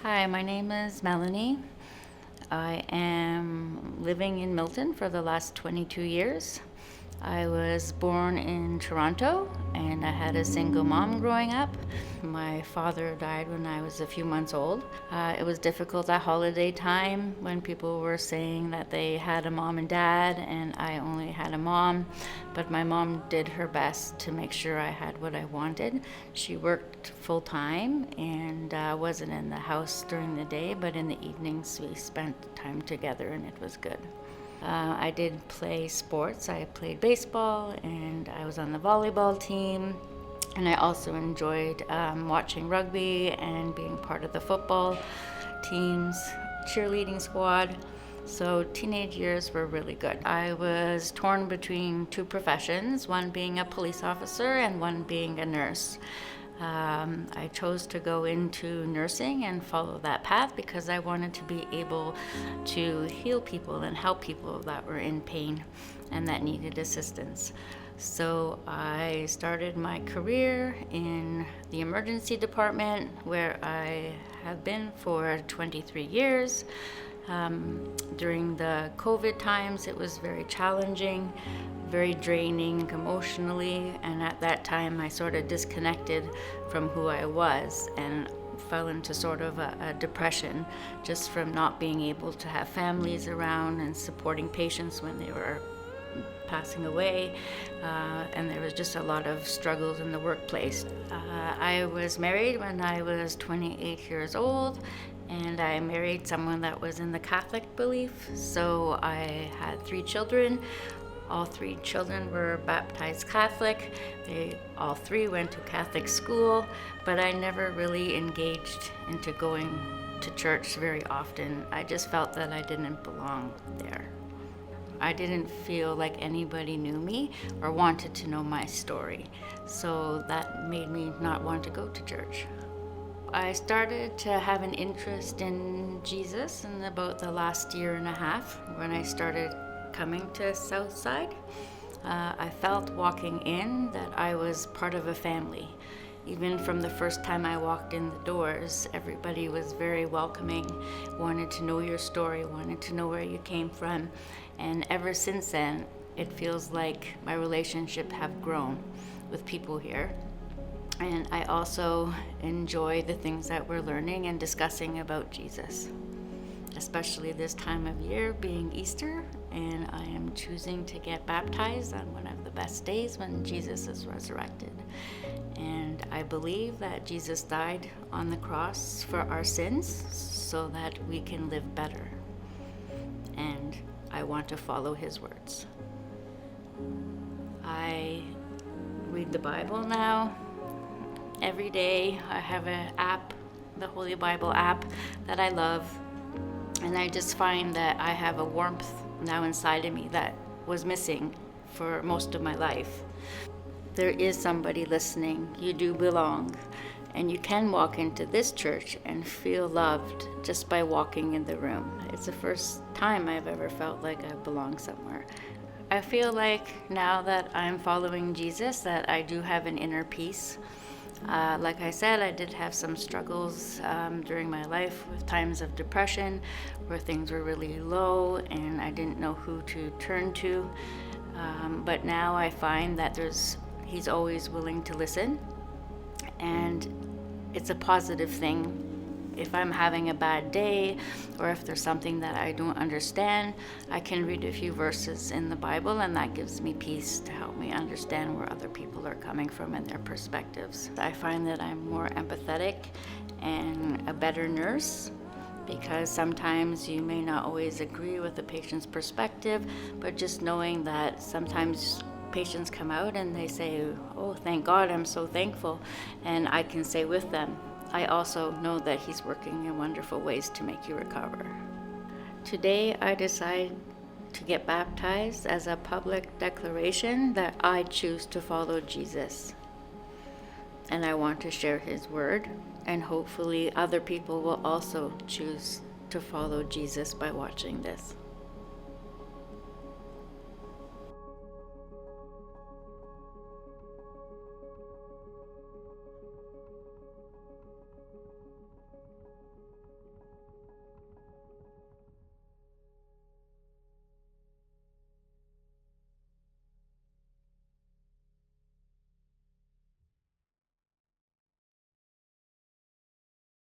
Hi, my name is Melanie. I am living in Milton for the last 22 years. I was born in Toronto and I had a single mom growing up. My father died when I was a few months old. It was difficult at holiday time when people were saying that they had a mom and dad and I only had a mom, but my mom did her best to make sure I had what I wanted. She worked full time and wasn't in the house during the day, but in the evenings we spent time together and it was good. I did play sports. I played baseball and I was on the volleyball team. And I also enjoyed watching rugby and being part of the football teams, cheerleading squad. So teenage years were really good. I was torn between two professions, one being a police officer and one being a nurse. I chose to go into nursing and follow that path because I wanted to be able to heal people and help people that were in pain and that needed assistance. So I started my career in the emergency department where I have been for 23 years. During the COVID times, it was very challenging, very draining emotionally, and at that time I sort of disconnected from who I was and fell into sort of a depression just from not being able to have families around and supporting patients when they were passing away, and there was just a lot of struggles in the workplace. I was married when I was 28 years old, and I married someone that was in the Catholic belief, so I had 3 children. All 3 children were baptized Catholic. They all 3 went to Catholic school, but I never really engaged into going to church very often. I just felt that I didn't belong there. I didn't feel like anybody knew me or wanted to know my story, so that made me not want to go to church. I started to have an interest in Jesus in about the last year and a half when I started coming to Southside. I felt walking in that I was part of a family. Even from the first time I walked in the doors, everybody was very welcoming, wanted to know your story, wanted to know where you came from. And ever since then, it feels like my relationship have grown with people here. And I also enjoy the things that we're learning and discussing about Jesus, especially this time of year being Easter, and I am choosing to get baptized on one of the best days when Jesus is resurrected. And I believe that Jesus died on the cross for our sins so that we can live better. And I want to follow his words. I read the Bible now. Every day I have an app, the Holy Bible app, that I love. And I just find that I have a warmth now inside of me that was missing for most of my life. There is somebody listening. You do belong. And you can walk into this church and feel loved just by walking in the room. It's the first time I've ever felt like I belong somewhere. I feel like now that I'm following Jesus that I do have an inner peace. Like I said, I did have some struggles during my life with times of depression where things were really low and I didn't know who to turn to. But now I find that he's always willing to listen, and it's a positive thing. If I'm having a bad day or if there's something that I don't understand, I can read a few verses in the Bible and that gives me peace to help me understand where other people are coming from and their perspectives. I find that I'm more empathetic and a better nurse because sometimes you may not always agree with the patient's perspective, but just knowing that sometimes patients come out and they say, "Oh, thank God, I'm so thankful," and I can say with them, I also know that he's working in wonderful ways to make you recover. Today I decide to get baptized as a public declaration that I choose to follow Jesus. And I want to share his word, and hopefully other people will also choose to follow Jesus by watching this.